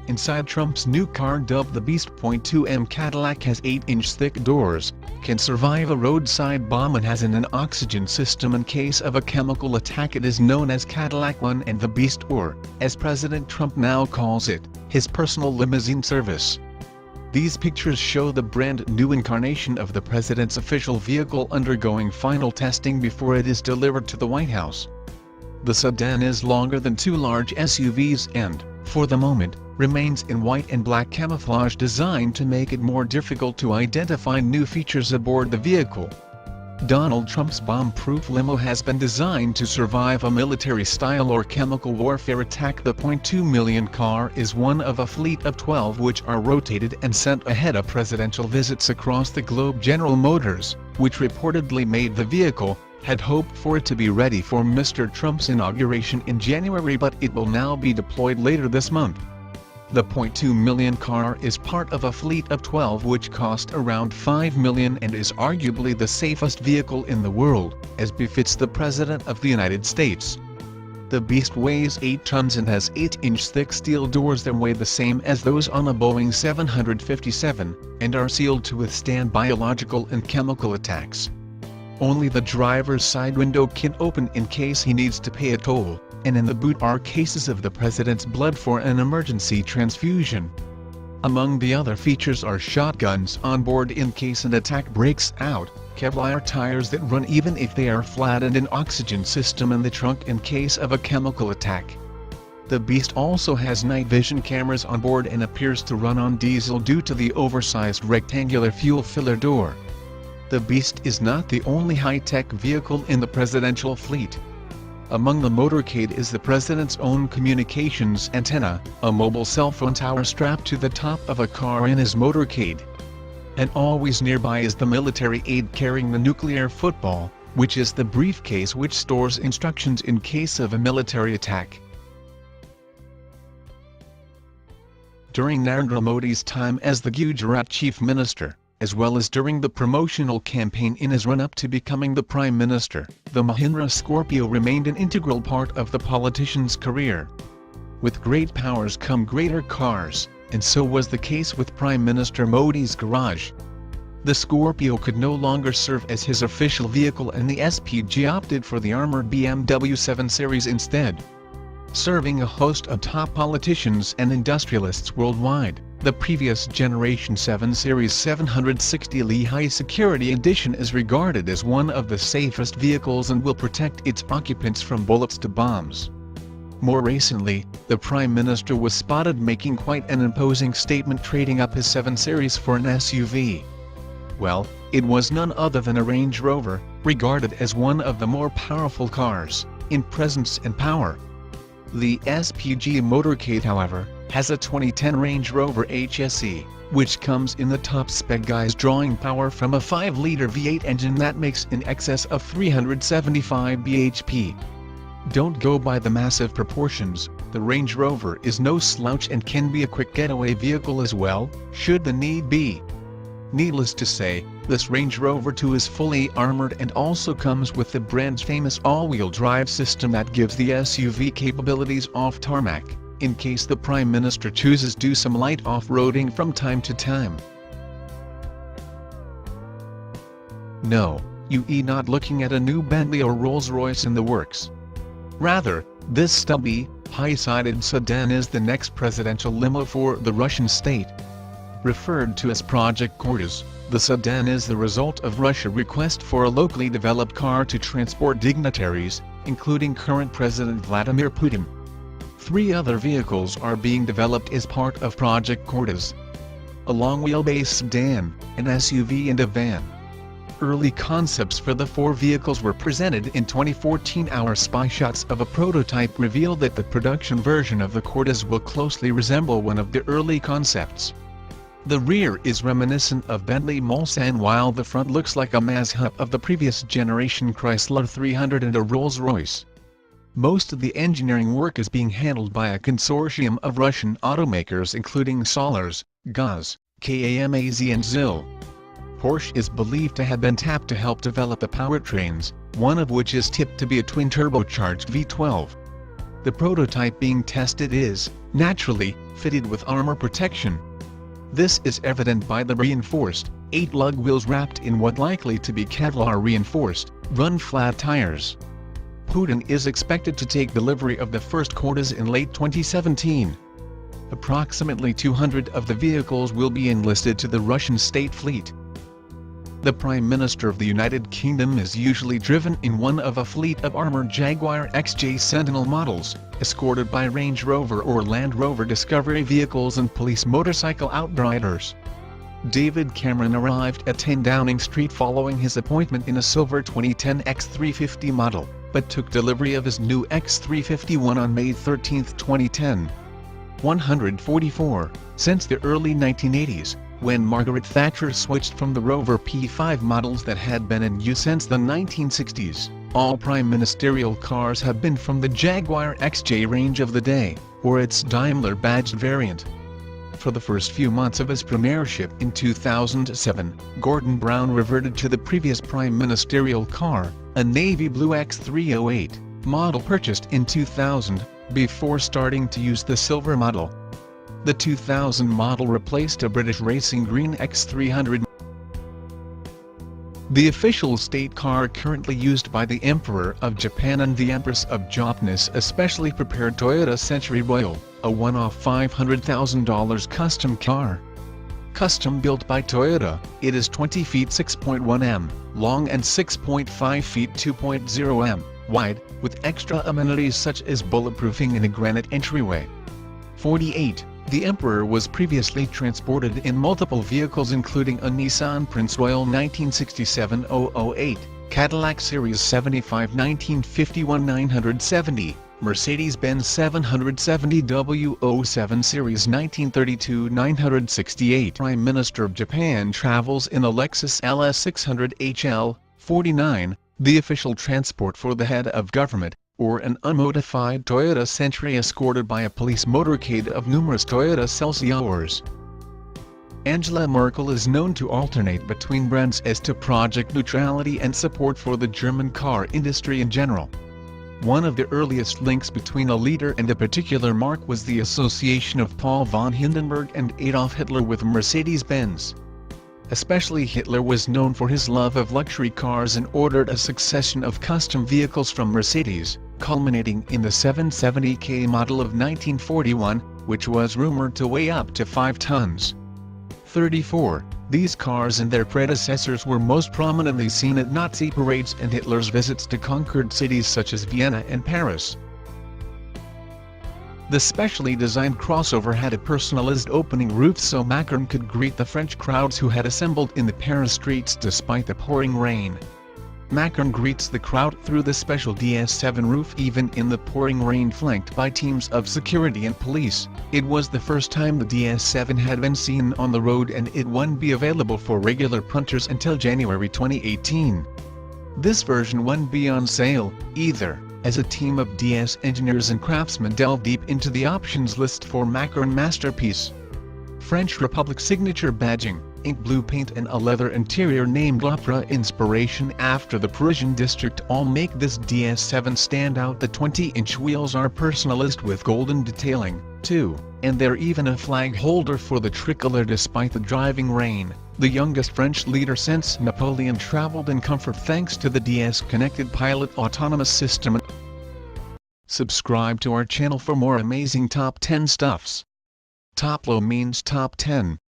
Inside Trump's new car dubbed the Beast. 2M Cadillac has 8-inch thick doors, can survive a roadside bomb and has an oxygen system in case of a chemical attack. It is known as Cadillac One and the Beast, or, as President Trump now calls it, his personal limousine service. These pictures show the brand new incarnation of the president's official vehicle undergoing final testing before it is delivered to the White House. The sedan is longer than two large SUVs and, for the moment, remains in white and black camouflage designed to make it more difficult to identify new features aboard the vehicle. Donald Trump's bomb-proof limo has been designed to survive a military-style or chemical warfare attack. The .2 million car is one of a fleet of 12 which are rotated and sent ahead of presidential visits across the globe. General Motors, which reportedly made the vehicle, had hoped for it to be ready for Mr. Trump's inauguration in January, but it will now be deployed later this month. The .2 million car is part of a fleet of 12 which cost around $5 million and is arguably the safest vehicle in the world, as befits the President of the United States. The Beast weighs 8 tons and has 8-inch thick steel doors that weigh the same as those on a Boeing 757, and are sealed to withstand biological and chemical attacks. Only the driver's side window can open in case he needs to pay a toll, and in the boot are cases of the president's blood for an emergency transfusion. Among the other features are shotguns on board in case an attack breaks out, Kevlar tires that run even if they are flat, and an oxygen system in the trunk in case of a chemical attack. The Beast also has night vision cameras on board and appears to run on diesel due to the oversized rectangular fuel filler door. The Beast is not the only high-tech vehicle in the presidential fleet. Among the motorcade is the president's own communications antenna, a mobile cell phone tower strapped to the top of a car in his motorcade. And always nearby is the military aide carrying the nuclear football, which is the briefcase which stores instructions in case of a military attack. During Narendra Modi's time as the Gujarat Chief Minister, as well as during the promotional campaign in his run-up to becoming the Prime Minister, the Mahindra Scorpio remained an integral part of the politician's career. With great powers come greater cars, and so was the case with Prime Minister Modi's garage. The Scorpio could no longer serve as his official vehicle, and the SPG opted for the armored BMW 7 Series instead. Serving a host of top politicians and industrialists worldwide, the previous generation 7 Series 760 Li High Security Edition is regarded as one of the safest vehicles and will protect its occupants from bullets to bombs. More recently, the Prime Minister was spotted making quite an imposing statement trading up his 7 Series for an SUV. Well, it was none other than a Range Rover, regarded as one of the more powerful cars, in presence and power. The SPG motorcade, however, has a 2010 Range Rover HSE, which comes in the top spec guise, drawing power from a 5-liter V8 engine that makes in excess of 375 bhp. Don't go by the massive proportions, the Range Rover is no slouch and can be a quick getaway vehicle as well, should the need be. Needless to say, this Range Rover 2 is fully armored and also comes with the brand's famous all-wheel drive system that gives the SUV capabilities off tarmac, in case the Prime Minister chooses do some light off-roading from time to time. No, you're not looking at a new Bentley or Rolls-Royce in the works. Rather, this stubby, high-sided sedan is the next presidential limo for the Russian state. Referred to as Project Cortez, the sedan is the result of Russia's request for a locally developed car to transport dignitaries, including current President Vladimir Putin. 3 other vehicles are being developed as part of Project Cortez: a long-wheelbase sedan, an SUV and a van. Early concepts for the 4 vehicles were presented in 2014. Our spy shots of a prototype reveal that the production version of the Cortez will closely resemble one of the early concepts. The rear is reminiscent of Bentley Mulsanne, while the front looks like a Mazda of the previous generation Chrysler 300 and a Rolls-Royce. Most of the engineering work is being handled by a consortium of Russian automakers including Sollers, GAZ, KAMAZ and ZIL. Porsche is believed to have been tapped to help develop the powertrains, one of which is tipped to be a twin-turbocharged V12. The prototype being tested is, naturally, fitted with armor protection. This is evident by the reinforced, 8-lug wheels wrapped in what likely to be Kevlar-reinforced, run-flat tires. Putin is expected to take delivery of the first Cortas in late 2017. Approximately 200 of the vehicles will be enlisted to the Russian state fleet. The Prime Minister of the United Kingdom is usually driven in one of a fleet of armored Jaguar XJ Sentinel models, escorted by Range Rover or Land Rover Discovery vehicles and police motorcycle outriders. David Cameron arrived at 10 Downing Street following his appointment in a silver 2010 X350 model, but took delivery of his new X351 on May 13, 2010. 144. Since the early 1980s, when Margaret Thatcher switched from the Rover P5 models that had been in use since the 1960s, all prime ministerial cars have been from the Jaguar XJ range of the day, or its Daimler-badged variant. For the first few months of his premiership in 2007, Gordon Brown reverted to the previous prime ministerial car, a navy blue X308 model purchased in 2000, before starting to use the silver model. The 2000 model replaced a British racing green X300. The official state car currently used by the Emperor of Japan and the Empress of Japanese especially prepared Toyota Century Royal, a one-off $500,000 custom car. Custom built by Toyota, it is 20 feet 6.1 m long and 6.5 feet 2.0 m wide, with extra amenities such as bulletproofing and a granite entryway. 48. The Emperor was previously transported in multiple vehicles including a Nissan Prince Royal 1967-008, Cadillac Series 75 1951-970, Mercedes-Benz 770W07 Series 1932-968. Prime Minister of Japan travels in a Lexus LS 600 HL, 49, the official transport for the head of government, or an unmodified Toyota Century escorted by a police motorcade of numerous Toyota Celsiors. Angela Merkel is known to alternate between brands as to project neutrality and support for the German car industry in general. One of the earliest links between a leader and a particular marque was the association of Paul von Hindenburg and Adolf Hitler with Mercedes-Benz. Especially Hitler was known for his love of luxury cars and ordered a succession of custom vehicles from Mercedes, culminating in the 770K model of 1941, which was rumored to weigh up to 5 tons. 34. These cars and their predecessors were most prominently seen at Nazi parades and Hitler's visits to conquered cities such as Vienna and Paris. The specially designed crossover had a personalized opening roof so Macron could greet the French crowds who had assembled in the Paris streets despite the pouring rain. Macron greets the crowd through the special DS7 roof even in the pouring rain, flanked by teams of security and police. It was the first time the DS7 had been seen on the road and it wouldn't be available for regular punters until January 2018. This version wouldn't be on sale, either, as a team of DS engineers and craftsmen delved deep into the options list for Macron Masterpiece. French Republic signature badging, ink blue paint and a leather interior named L'Opera inspiration after the Parisian district all make this DS7 stand out. The 20-inch wheels are personalized with golden detailing, too, and they're even a flag holder for the tricolor despite the driving rain. The youngest French leader since Napoleon traveled in comfort thanks to the DS Connected Pilot autonomous system. Subscribe to our channel for more amazing top 10 stuffs. Top low means top 10.